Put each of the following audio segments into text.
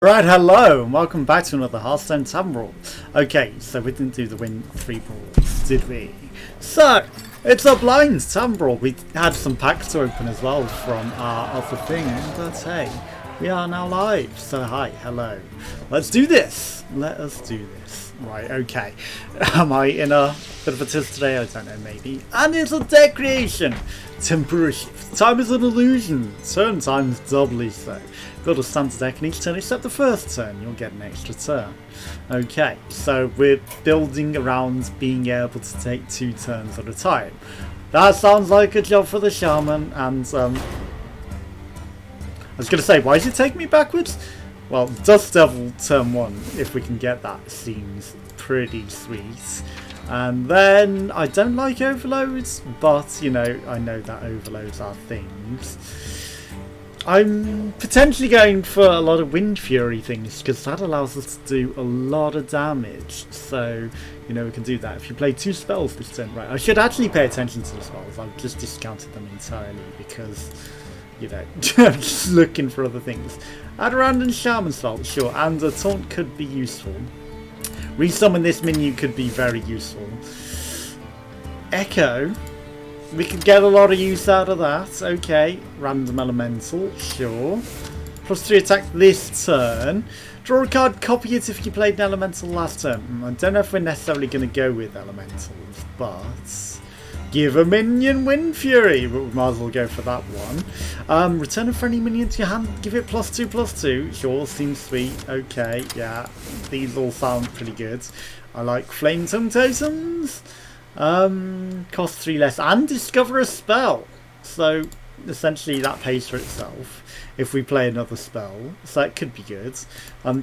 Right, hello, and welcome back to another Hearthstone Temporous Brawl. Okay, so we didn't do the win 3 brawls, did we? So, it's a blind Temporous Brawl. We had some packs to open as well from our other thing, but hey, we are now live. So hi, hello. Let's do this. Let us do this. Right, okay. Am I in a bit of a tiz today? I don't know, maybe. And it's a deck creation. Temporary shift. Time is an illusion. Turn time's doubly so. Build a standard deck, and each turn except the first turn you'll get an extra turn. Okay, so we're building around being able to take 2 turns at a time. That sounds like a job for the shaman. And I was going to say, why does it take me backwards? Well, Dust Devil turn 1, if we can get that, seems pretty sweet. And then I don't like overloads, but you know, I know that overloads are things. I'm potentially going for a lot of Wind Fury things because that allows us to do a lot of damage. So, you know, we can do that. If you play 2 spells this turn, right? I should actually pay attention to the spells. I've just discounted them entirely because, you know, I'm just looking for other things. Add a random Shaman spell, sure, and a taunt could be useful. Resummon this minion could be very useful. Echo. We could get a lot of use out of that. Okay. Random elemental. Sure. +3 attack this turn. Draw a card, copy it if you played an elemental last turn. I don't know if we're necessarily going to go with elementals, but give a minion Wind Fury. But we might as well go for that one. Return a friendly minion to your hand. Give it +2/+2. Sure, seems sweet. Okay, yeah. These all sound pretty good. I like Flame Tongue Totems. Cost 3 less and discover a spell. So essentially that pays for itself if we play another spell. So that could be good.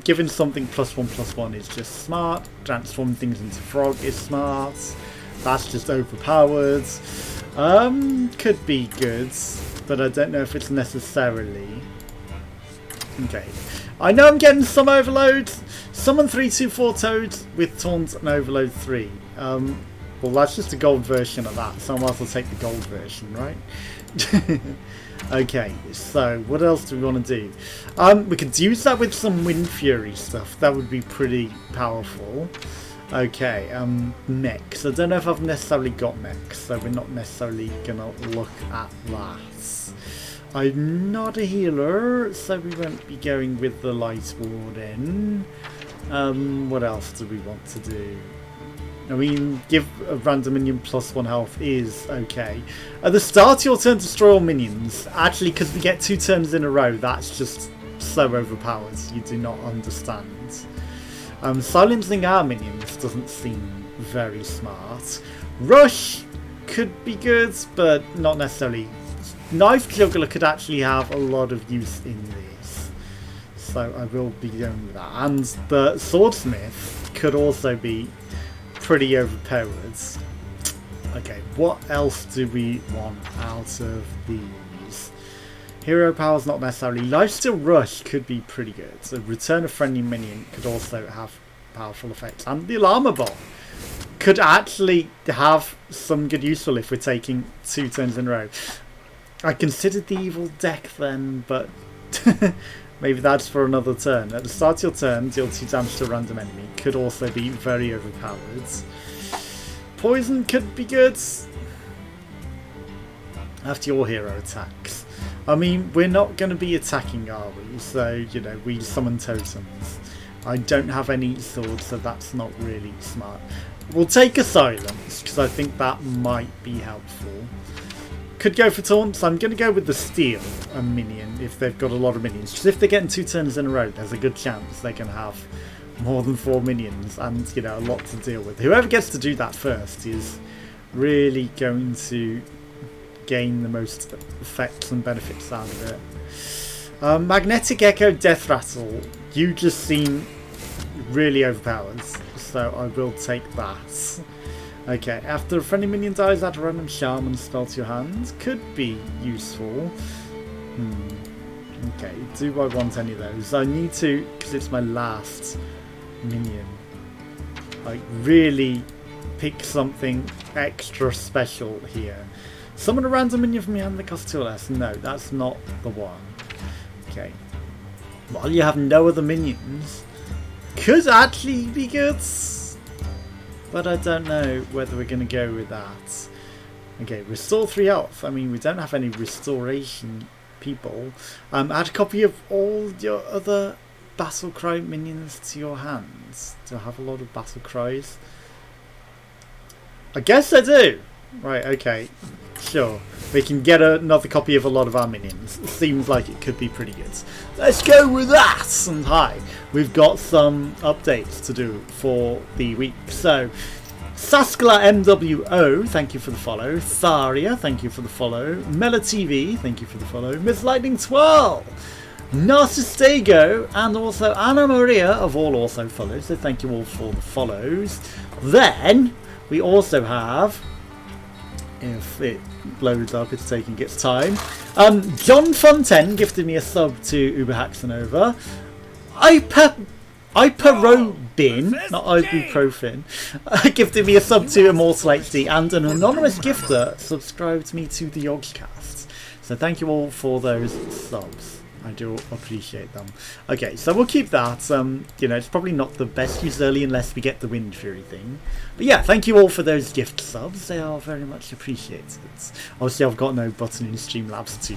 Giving something +1/+1 is just smart. Transforming things into frog is smart. That's just overpowered. Could be good, but I don't know if it's necessarily. Okay. I know I'm getting some overloads. Summon 3/2/4 toads with taunt and overload 3. Well, that's just a gold version of that, so I might as well take the gold version, right? Okay, so what else do we want to do? We could use that with some Wind Fury stuff. That would be pretty powerful. Okay, mechs. I don't know if I've necessarily got mechs, so we're not necessarily going to look at that. I'm not a healer, so we won't be going with the Light Warden. What else do we want to do? I mean, give a random minion +1 health is okay. At the start of your turn, destroy all minions. Actually, because we get 2 turns in a row, that's just so overpowered. You do not understand. Silencing our minions doesn't seem very smart. Rush could be good, but not necessarily. Knife Juggler could actually have a lot of use in this. So I will be going with that. And the Swordsmith could also be pretty overpowered. Okay, what else do we want out of these? Hero Power's not necessarily. Lifesteal Rush could be pretty good. So Return a Friendly Minion could also have powerful effects. And the Alarm Ball could actually have some good useful if we're taking 2 turns in a row. I considered the evil deck then, but maybe that's for another turn. At the start of your turn, deal 2 damage to a random enemy. Could also be very overpowered. Poison could be good after your hero attacks. I mean, we're not going to be attacking, are we? So, you know, we summon totems. I don't have any swords, so that's not really smart. We'll take a silence, because I think that might be helpful. Could go for taunts. I'm going to go with the steal a minion if they've got a lot of minions. Because if they're getting 2 turns in a row, there's a good chance they can have more than 4 minions and, you know, a lot to deal with. Whoever gets to do that first is really going to gain the most effects and benefits out of it. Magnetic Echo Deathrattle. You just seem really overpowered, so I will take that. Okay, after a friendly minion dies, add a random shaman spell to your hand. Could be useful. Okay, do I want any of those? I need to, because it's my last minion. Like, really pick something extra special here. Summon a random minion from your hand that costs 2 or less. No, that's not the one. Okay. while you have no other minions could actually be good. But I don't know whether we're going to go with that. Okay, restore 3 health. I mean, we don't have any restoration people. Add a copy of all your other battle cry minions to your hands. Do I have a lot of battle cries? I guess I do. Right, okay. Sure. We can get another copy of a lot of our minions. It seems like it could be pretty good. Let's go with that! And hi, we've got some updates to do for the week. So, Saskala MWO, thank you for the follow. Tharia, thank you for the follow. Mela TV, thank you for the follow. Miss Lightning Twirl, Narcistego, and also Anna Maria of all also follows. So thank you all for the follows. Then we also have, if it loads up, it's taking its time. John Fontaine gifted me a sub to Uber Haxanova. Iperobin, not ibuprofen, gifted me a sub to Immortal HD, and an anonymous gifter subscribed me to the Yogscast. So thank you all for those subs. I do appreciate them. Okay, so we'll keep that. You know, it's probably not the best use early unless we get the Wind Fury thing. But yeah, thank you all for those gift subs. They are very much appreciated. Obviously, I've got no button in Streamlabs to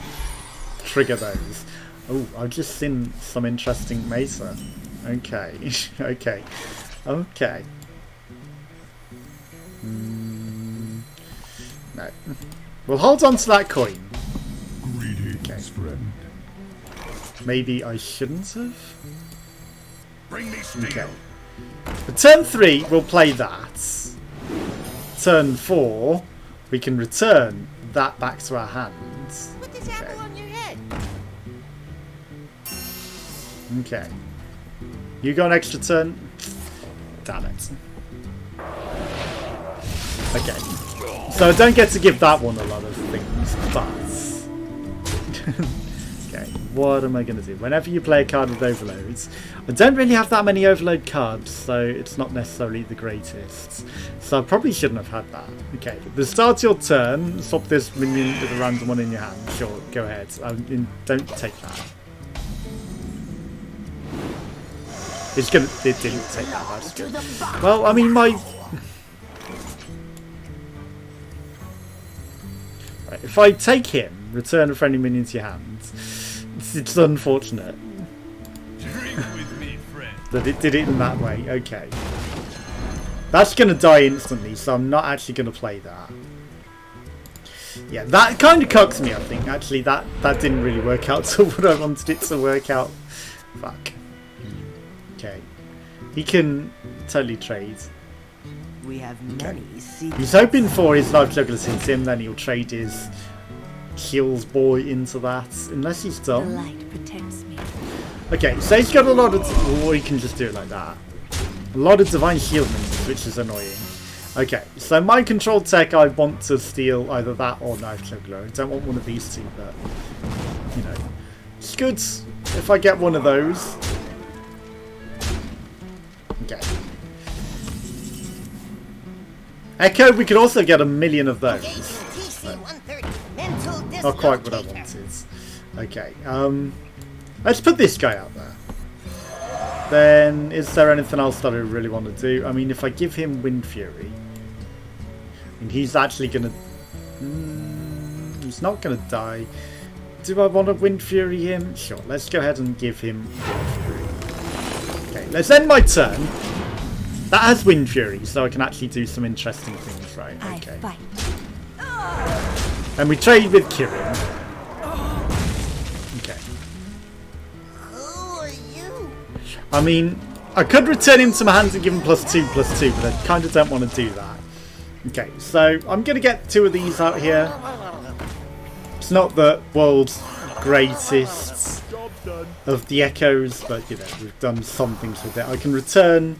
trigger those. Oh, I've just seen some interesting Mesa. Okay, okay, okay. No. We'll hold on to that coin. Greetings, friend. Maybe I shouldn't have? Bring me steel. Okay. For turn 3, we'll play that. Turn 4, we can return that back to our hands. Put this apple on your head. Okay. You got an extra turn? Damn it. Okay. So I don't get to give that one a lot of things, but... okay, what am I going to do? Whenever you play a card with overloads, I don't really have that many overload cards, so it's not necessarily the greatest. So I probably shouldn't have had that. Okay, at the start of your turn, swap this minion with a random one in your hand. Sure, go ahead. Don't take that. It didn't take that, that's good. Well, I mean, my... right, if I take him, return a friendly minion to your hands, it's unfortunate that it did it in that way. Okay. That's going to die instantly, so I'm not actually going to play that. Yeah, that kind of cocks me, I think. Actually, that didn't really work out to what I wanted it to work out. Fuck. Okay. He can totally trade. We have many secrets. He's hoping for his life juggler to hit him, then he'll trade his heals boy into that. Unless he's The done. light protects me. Okay, so he's got a lot of... or he can just do it like that. A lot of divine shield minions, which is annoying. Okay, so my control tech, I want to steal either that or knife juggler. I don't want one of these two, but... you know. It's good if I get one of those. Okay. Echo, we could also get 1,000,000 of those. Not quite what I wanted. Okay, let's put this guy out there. Then, is there anything else that I really want to do? I mean, if I give him Wind Fury, and he's actually going to... he's not going to die. Do I want to Wind Fury him? Sure, let's go ahead and give him Wind Fury. Okay, let's end my turn. That has Wind Fury, so I can actually do some interesting things, right? Okay. And we trade with Kirin. Okay. Who are you? I mean, I could return him to my hands and give him +2/+2, but I kind of don't want to do that. Okay, so I'm going to get 2 of these out here. It's not the world's greatest of the echoes, but you know, we've done some things with it. I can return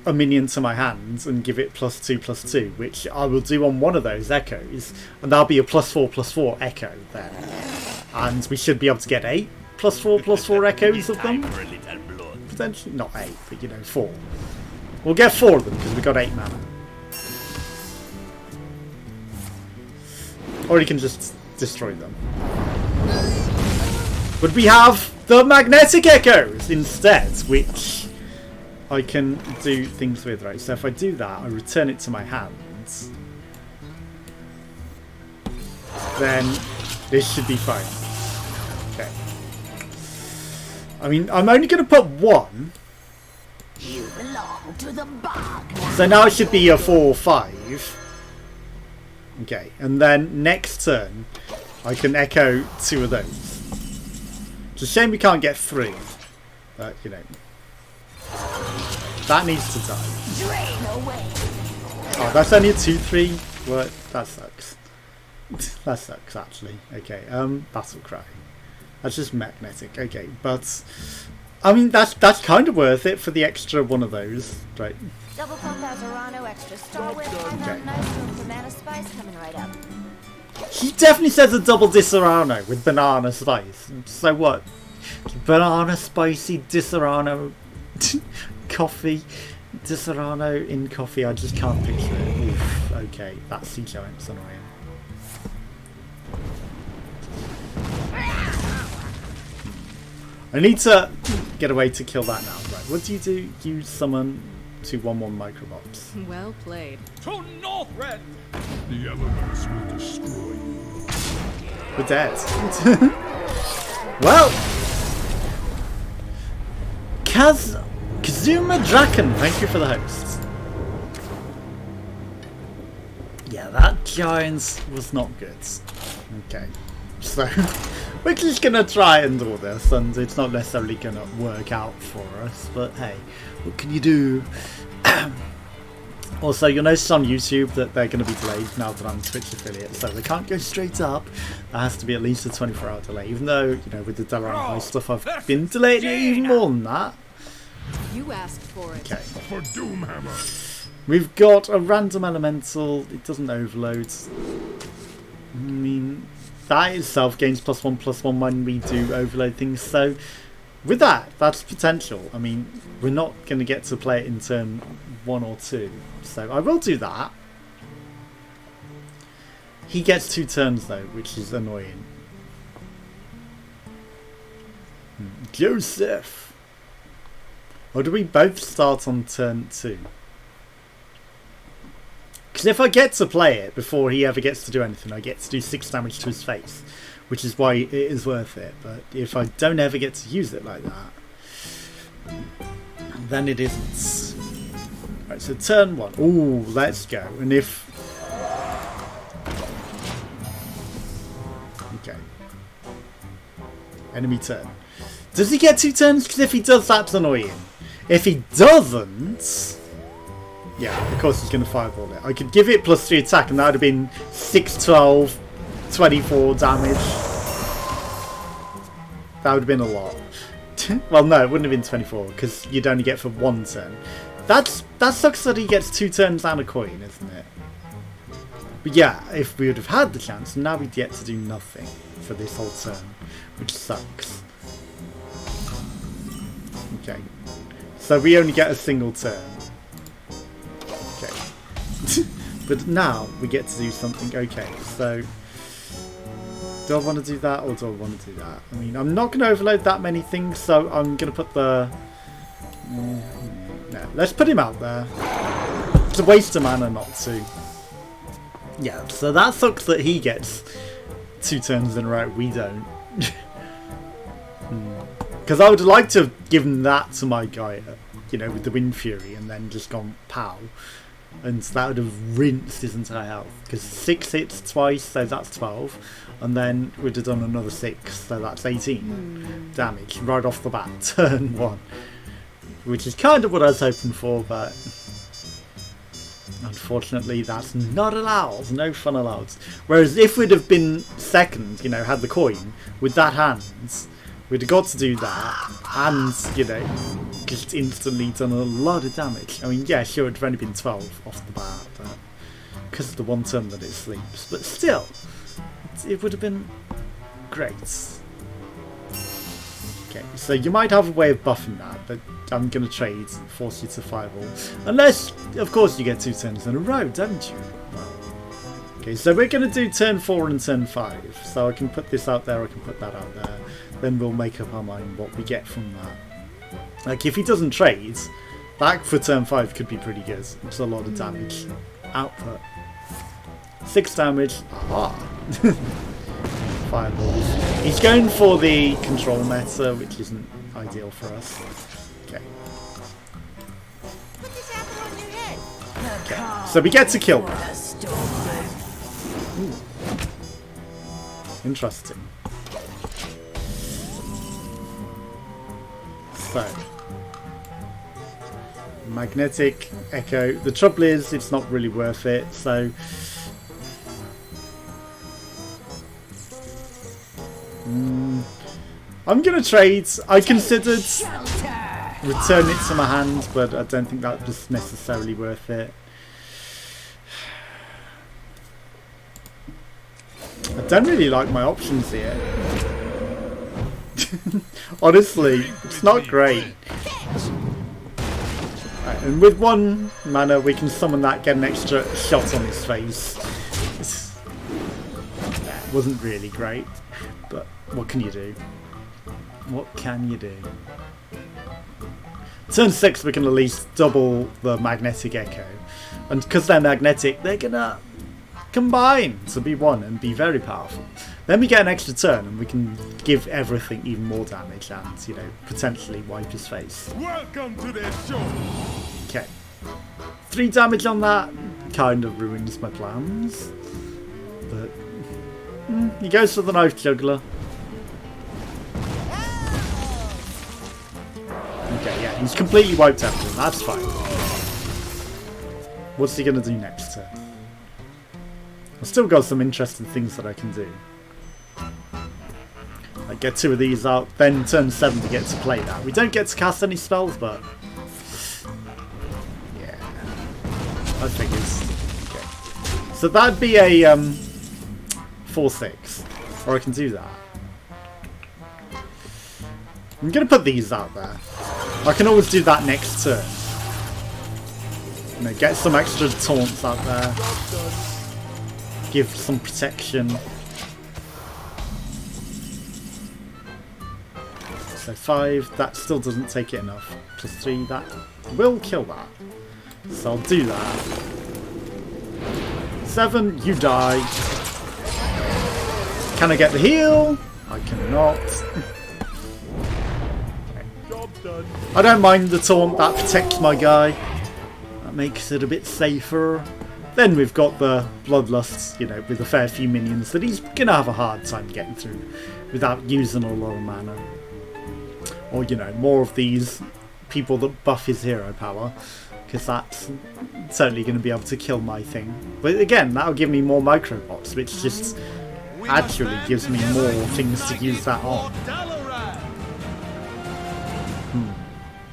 a minion to my hands and give it +2/+2, which I will do on one of those echoes, and that'll be a +4/+4 echo then. And we should be able to get 8 +4/+4 echoes of them. Potentially, not 8, but you know, 4. We'll get 4 of them because we got 8 mana. Or you can just destroy them. Would we have the magnetic echoes instead, which I can do things with, right? So if I do that, I return it to my hands. Then this should be fine. Okay. I mean, I'm only going to put one. You belong to the bog now. So now it should be a 4/5. Okay, and then next turn, I can echo 2 of those. It's a shame we can't get 3. But, you know. That needs to die. Drain away. Oh, that's only a 2/3. What? That sucks. That sucks, actually. Okay, Battle Cry. That's just magnetic. Okay, but I mean that's kind of worth it for the extra one of those, right? Double compound Orano, extra Star Whip, Okay. nice room for Mana Spice coming right up. He definitely says a double Disaronno with banana spice. So what? Banana spicy Disaronno coffee. Disaronno in coffee. I just can't picture it. Oof. Okay, that's sea giant's annoying. I need to get a way to kill that now. Right, what do? You summon 2/1/1 microbots. Well played. To Northrend! The elements will destroy you. We're dead. Well, Kazuma Draken, thank you for the host. Yeah, that giant was not good. Okay, so we're just gonna try and do this, and it's not necessarily gonna work out for us, but hey, what can you do? Also, you'll notice on YouTube that they're going to be delayed now that I'm a Twitch affiliate, so they can't go straight up. There has to be at least a 24-hour delay, even though, you know, with the Delano stuff, I've been delayed even more than that. You asked for it. Okay. For Doomhammer! We've got a random elemental. It doesn't overload. I mean, that itself gains +1/+1 when we do overload things, so with that, that's potential. I mean, we're not going to get to play it in turn 1 or 2, so I will do that. He gets 2 turns though, which is annoying. Joseph! Or do we both start on turn 2? Because if I get to play it before he ever gets to do anything, I get to do 6 damage to his face, which is why it is worth it. But if I don't ever get to use it like that, then it isn't. Right, so turn 1. Ooh, let's go. And if... Okay. Enemy turn. Does he get 2 turns? Because if he does, that's annoying. If he doesn't... Yeah, of course he's going to fireball it. I could give it +3 attack and that would have been 6, 12, 24 damage. That would have been a lot. Well, no, it wouldn't have been 24 because you'd only get for 1 turn. That sucks that he gets 2 turns and a coin, isn't it? But yeah, if we would have had the chance, now we'd get to do nothing for this whole turn, which sucks. Okay, so we only get a single turn. Okay, but now we get to do something. Okay, so do I want to do that or do I want to do that? I mean, I'm not going to overload that many things, so I'm going to put the... No, let's put him out there. It's a waste of mana not to. Yeah, so that sucks that he gets 2 turns in a row, we don't. Because I would like to have given that to my guy, you know, with the Wind Fury, and then just gone pow. And that would have rinsed his entire health. Because 6 hits twice, so that's 12. And then we'd have done another 6, so that's 18 damage right off the bat, turn 1. Which is kind of what I was hoping for, but unfortunately that's not allowed. No fun allowed. Whereas if we'd have been second, you know, had the coin, with that hand, we'd have got to do that, and, you know, just instantly done a lot of damage. I mean, yeah, sure, it'd have only been 12 off the bat, but because of the 1 turn that it sleeps. But still, it would have been great. Okay, so you might have a way of buffing that, but I'm going to trade, force you to fireball. Unless, of course, you get 2 turns in a row, don't you? Well, Okay, so we're going to do turn 4 and turn 5. So I can put this out there, I can put that out there. Then we'll make up our mind what we get from that. Like, if he doesn't trade, that for turn 5 could be pretty good. It's a lot of damage output. 6 damage. Aha! Fireballs. He's going for the control meta, which isn't ideal for us. Okay. Put this apple on your head. Okay. So we get to kill them. Interesting. So, magnetic echo. The trouble is, it's not really worth it. So, I'm gonna trade. I considered return it to my hand, but I don't think that was necessarily worth it. I don't really like my options here. Honestly, it's not great. Right, and with 1 mana we can summon that, get an extra shot on his face. It wasn't really great, but what can you do? What can you do? Turn 6 we can at least double the magnetic echo. And because they're magnetic, they're gonna combine to be 1 and be very powerful. Then we get an extra turn and we can give everything even more damage and, you know, potentially wipe his face. Welcome to the show. Okay. 3 damage on that kind of ruins my plans. But he goes for the knife juggler. Okay, yeah, he's completely wiped everything. That's fine. What's he gonna do next turn? I've still got some interesting things that I can do. I get 2 of these out, then turn 7 to get to play that. We don't get to cast any spells, but yeah, I figured. Okay, so that'd be a 4/6, or I can do that. I'm gonna put these out there. I can always do that next turn. You know, get some extra taunts out there. Give some protection. So 5, that still doesn't take it enough. Plus 3, that will kill that. So I'll do that. 7, you die. Can I get the heal? I cannot. I don't mind the taunt, that protects my guy. That makes it a bit safer. Then we've got the Bloodlust, you know, with a fair few minions that he's going to have a hard time getting through without using a lot of mana. Or, you know, more of these people that buff his hero power, because that's certainly going to be able to kill my thing. But again, that'll give me more microbots, which just actually gives me more things to use that on.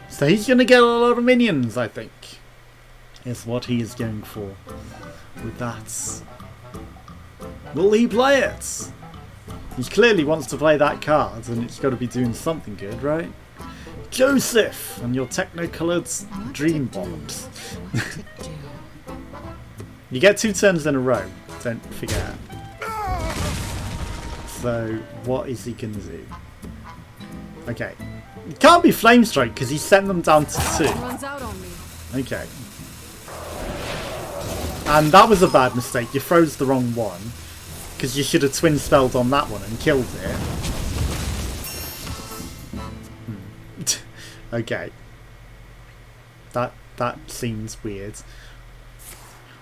So he's going to get a lot of minions, I think. Is what he is going for with that. Will he play it? He clearly wants to play that card, and it's got to be doing something good, right? Joseph and your techno-coloured dream bombs. You get 2 turns in a row, don't forget. So what is he going to do? Okay, it can't be Flame Strike because he sent them down to 2. Runs out on me. Okay. And that was a bad mistake. You froze the wrong one. Because you should have twin spelled on that one and killed it. Okay. That seems weird.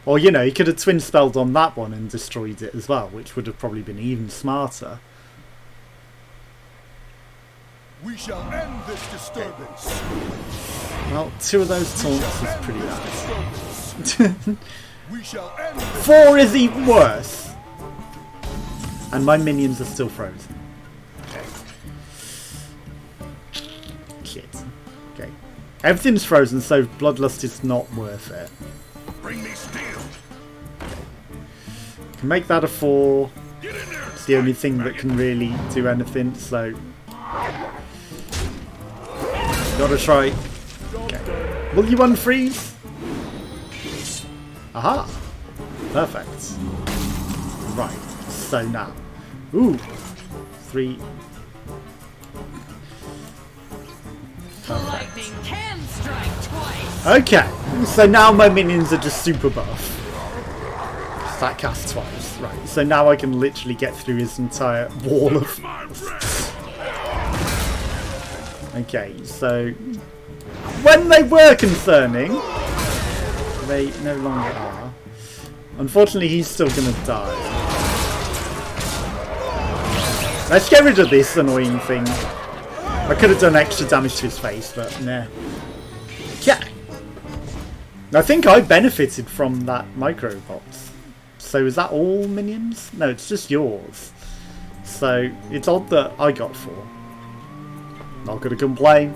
Or, you know, you could have twin spelled on that one and destroyed it as well, which would have probably been even smarter. We shall end this disturbance. Well, 2 of those taunts is pretty bad. We shall end this. 4 is even worse. And my minions are still frozen. Okay. Shit. Okay. Everything's frozen, so Bloodlust is not worth it. Bring me steel. Can make that a 4. Get in there. It's the only thing that can really do anything, so gotta try. Okay. Will you unfreeze? Aha! Perfect. Right, so now. Ooh. 3. Lightning can strike twice. Okay, so now my minions are just super buff. That cast twice, right. So now I can literally get through his entire wall of... Okay, so... When they were concerning, they no longer are. Unfortunately, he's still gonna die. Let's get rid of this annoying thing. I could have done extra damage to his face, but nah. Yeah. I think I benefited from that micro box. So is that all minions? No, it's just yours. So it's odd that I got 4. Not gonna complain.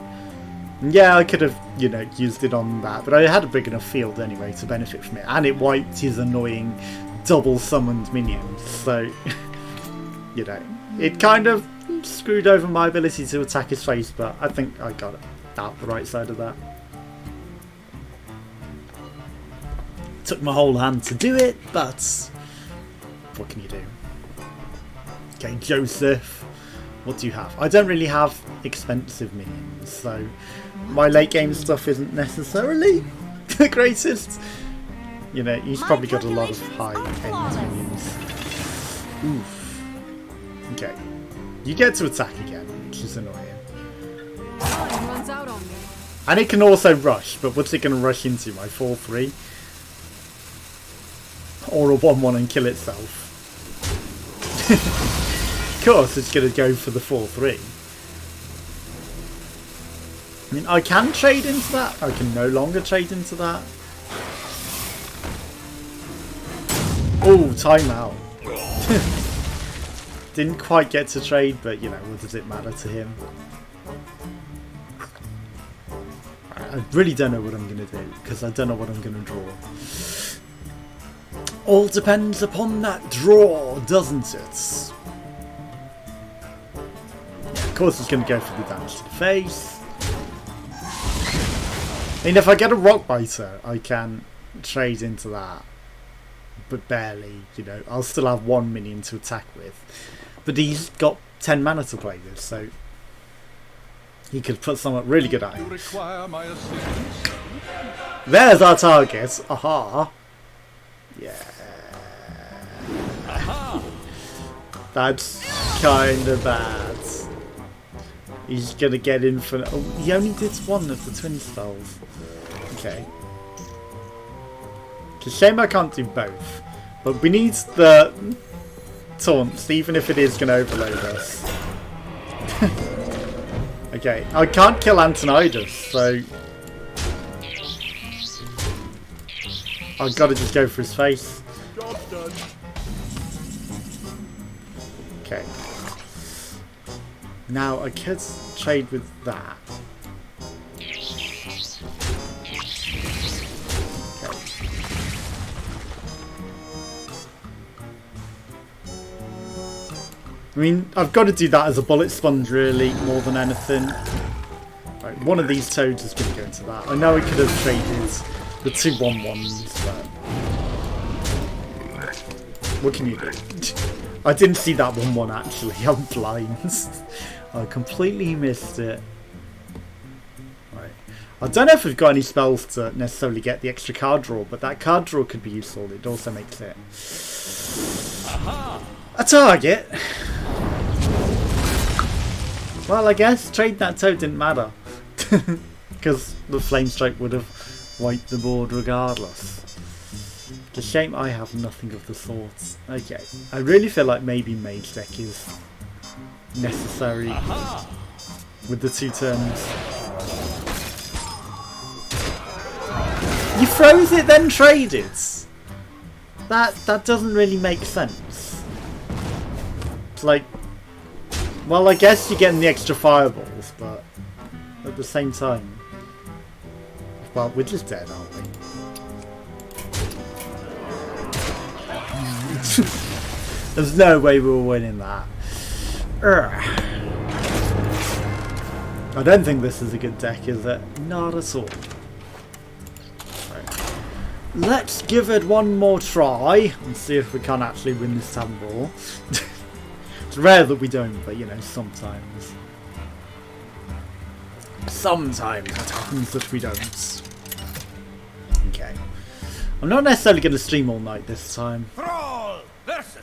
Yeah, I could have, you know, used it on that, but I had a big enough field anyway to benefit from it, and it wiped his annoying double summoned minions. So, you know, it kind of screwed over my ability to attack his face, but I think I got it out the right side of that. Took my whole hand to do it, but what can you do? Okay, Joseph, what do you have? I don't really have expensive minions, so my late game stuff isn't necessarily the greatest. You know, he's probably got a lot of high-end minions. Oof. Okay, you get to attack again, which is annoying. Time runs out on me. And it can also rush, but what's it going to rush into? My 4-3? Or a 1-1 and kill itself. Of course it's going to go for the 4-3. I mean, I can trade into that. I can no longer trade into that. Oh, timeout. Didn't quite get to trade, but you know, what does it matter to him? I really don't know what I'm going to do, because I don't know what I'm going to draw. All depends upon that draw, doesn't it? Yeah, of course it's going to go for the damage to the face. I mean, if I get a rock biter, I can trade into that. But barely, you know. I'll still have 1 minion to attack with. But he's got 10 mana to play with, so he could put something really good at You him. require my assistance. There's our target. Aha. Yeah. That's kind of bad. He's going to get infinite. Oh, he only did 1 of the twin spells. Okay. It's a shame I can't do both. But we need the taunts, even if it is going to overload us. Okay, I can't kill Antonidas, so I've got to just go for his face. Job's done. Okay. Now I could trade with that. I mean, I've got to do that as a bullet sponge, really, more than anything. Right, one of these toads is going to go into that. I know I could have traded the 2 1-1s, but what can you do? I didn't see that 1-1 actually. I'm blind. I completely missed it. Right. I don't know if we've got any spells to necessarily get the extra card draw, but that card draw could be useful. It also makes it a target. Well, I guess trade that toad didn't matter. Because the flame strike would have wiped the board regardless. It's a shame I have nothing of the sorts. Okay, I really feel like maybe mage deck is necessary with the 2 turns. You froze it, then traded. That doesn't really make sense. It's like, well, I guess you're getting the extra fireballs, but at the same time, well, we're just dead, aren't we? There's no way we were winning that. Urgh. I don't think this is a good deck, is it? Not at all. Right. let's give it one more try and see if we can actually win this Temporous Brawl. It's rare that we don't, but you know, sometimes. Sometimes it happens that we don't. Okay. I'm not necessarily going to stream all night this time. Brawl versus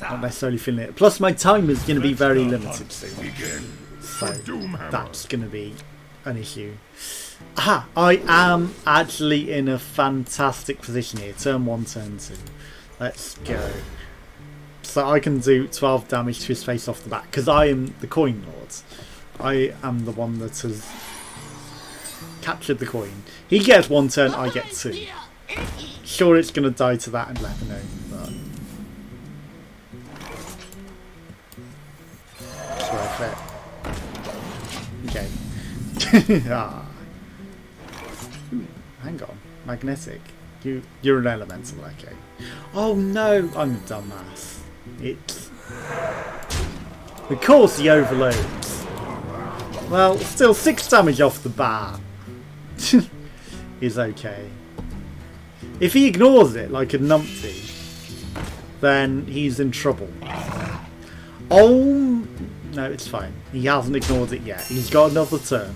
Not necessarily feeling it. Plus my time is going to be very limited soon. So that's going to be an issue. Aha! I am actually in a fantastic position here. Turn 1, turn 2. Let's go. So I can do 12 damage to his face off the bat. Because I am the coin lord. I am the one that has captured the coin. He gets 1 turn, I get 2. Sure, it's going to die to that and let me know. But it's worth it. Okay. Ah. Ooh, hang on. Magnetic. You're an elemental, okay. Oh no, I'm a dumbass. It's... Of course he overloads. Well, still 6 damage off the bat. Is okay. If he ignores it like a numpty, then he's in trouble. Oh, no, it's fine. He hasn't ignored it yet. He's got another turn.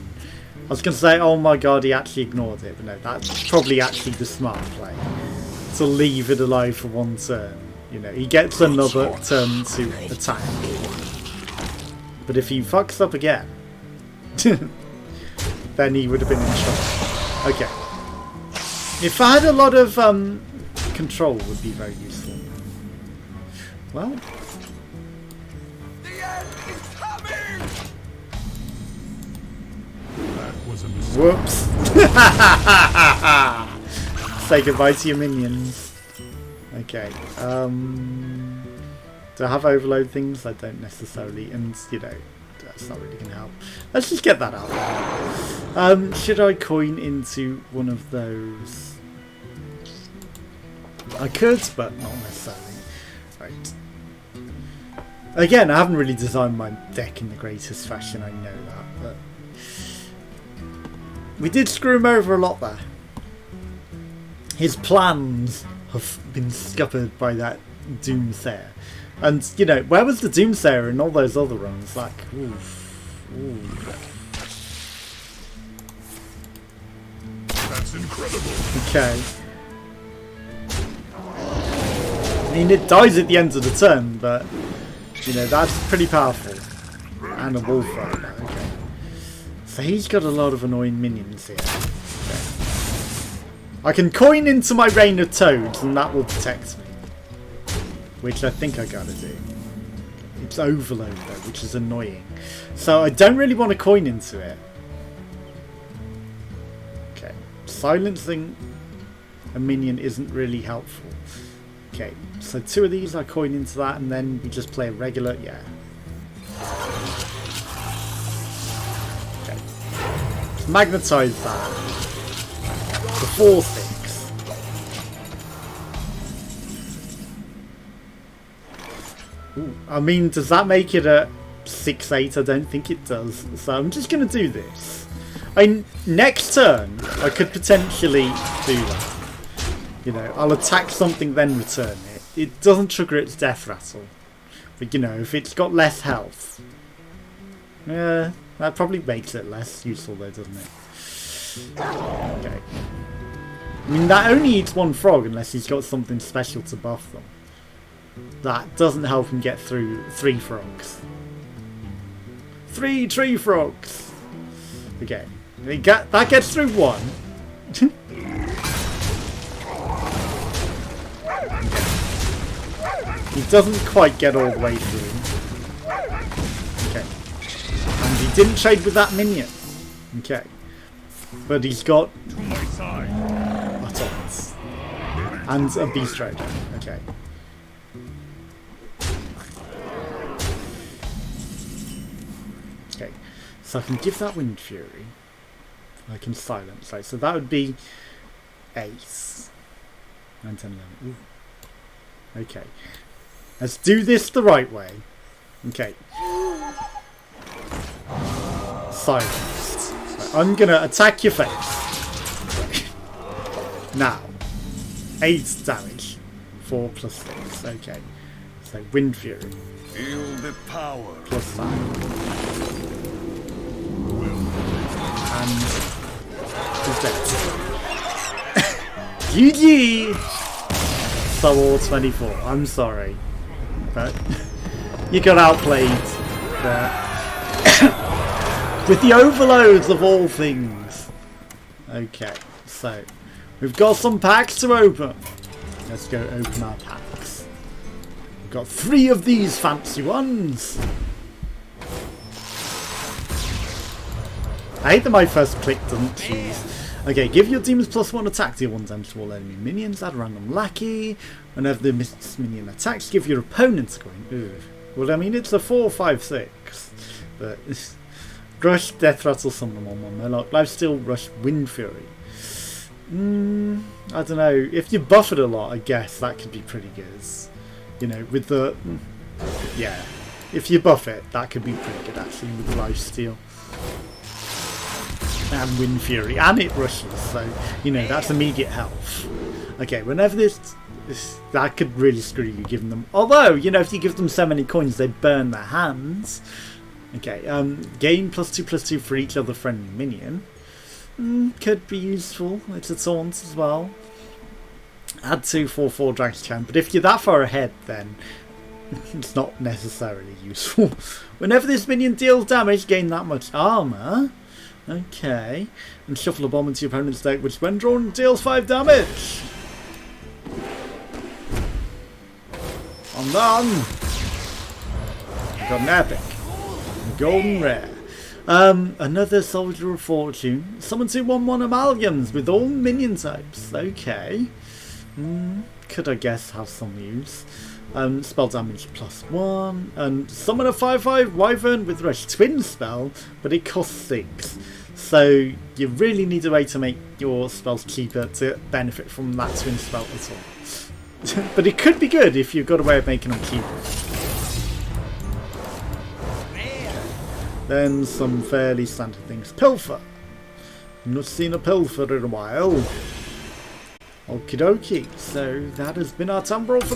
I was going to say, oh my god, he actually ignored it. But no, that's probably actually the smart play. To leave it alive for 1 turn. You know, he gets another turn to attack. But if he fucks up again, then he would have been in trouble. Okay. If I had a lot of control, would be very useful. Well, the end is coming. That was a mistake. whoops. Say goodbye to your minions. Okay. Do I have overload things? I don't necessarily, and you know, that's not really going to help. Let's just get that out there. Should I coin into one of those? I could, but not necessarily. Right. Again, I haven't really designed my deck in the greatest fashion, I know that, but we did screw him over a lot there. His plans have been scuppered by that Doomsayer. And, you know, where was the Doomsayer in all those other runs? Like, oof. That's incredible. Okay. I mean, it dies at the end of the turn, but, you know, that's pretty powerful. And a wolf rider, okay. So he's got a lot of annoying minions here. Okay. I can coin into my Rain of Toads, and that will protect me. Which I think I gotta do. It's overload though, which is annoying. So I don't really want to coin into it. Okay. Silencing a minion isn't really helpful. Okay, so 2 of these I coin into that and then we just play a regular, yeah. Okay. Magnetize that. The 4/6. Ooh, I mean, does that make it a 6/8? I don't think it does. So I'm just going to do this. Next turn, I could potentially do that. You know, I'll attack something, then return it. It doesn't trigger its death rattle. But, you know, if it's got less health... Yeah, that probably makes it less useful though, doesn't it? Okay. I mean, that only eats 1 frog unless he's got something special to buff them. That doesn't help him get through 3 frogs. 3 tree frogs! Okay. That gets through 1. He doesn't quite get all the way through. Okay. And he didn't trade with that minion. Okay. But he's got buttons. And a beast rider. Okay. Okay. So I can give that Wind Fury. I can silence. Right, so that would be Ace. 9, 10, 11. Ooh. Okay. Let's do this the right way. Okay. Silenced. So I'm gonna attack your face. Now, 8 damage. 4 plus 6. Okay. So Wind Fury. Feel the power. Plus 5. And he's dead. GG! Star Wars 24. I'm sorry. But you got outplayed there. With the overloads of all things. Okay, so we've got some packs to open. Let's go open our packs. We've got 3 of these fancy ones. I hate that my first click doesn't choose. Okay, give your demons +1 attack, deal 1 damage to all enemy minions, add random lackey. Whenever the minion attacks, give your opponent a coin. Ooh. Well, I mean, it's a 4, 5, 6. But Rush, Deathrattles, summon them on 1 Murloc. Lifesteal, Rush, Wind Fury. I don't know. If you buff it a lot, I guess that could be pretty good. You know, with the... Yeah. If you buff it, that could be pretty good, actually, with Lifesteal. And Wind Fury. And it rushes, so, you know, that's immediate health. Okay, whenever that could really screw you, giving them... Although, you know, if you give them so many coins, they burn their hands. Okay, gain +2/+2 for each other friendly minion. Could be useful. It's a taunt as well. Add 2/4/4 Dragon's Charm, but if you're that far ahead, then it's not necessarily useful. Whenever this minion deals damage, gain that much armor. Okay, and shuffle a bomb into your opponent's deck, which when drawn deals 5 damage. I'm done. Got an epic. Golden rare. Another Soldier of Fortune. Summon 2 1/1 amalgams with all minion types. Okay. Could I guess have some use. Spell damage +1. And summon a 5/5 Wyvern with Rush. Twin spell, but it costs 6. So you really need a way to make your spells cheaper to benefit from that twin spell at all. But it could be good if you've got a way of making them cheaper. Then some fairly standard things. Pilfer. Not seen a pilfer in a while. Okie dokie. So that has been our Temporous Brawl for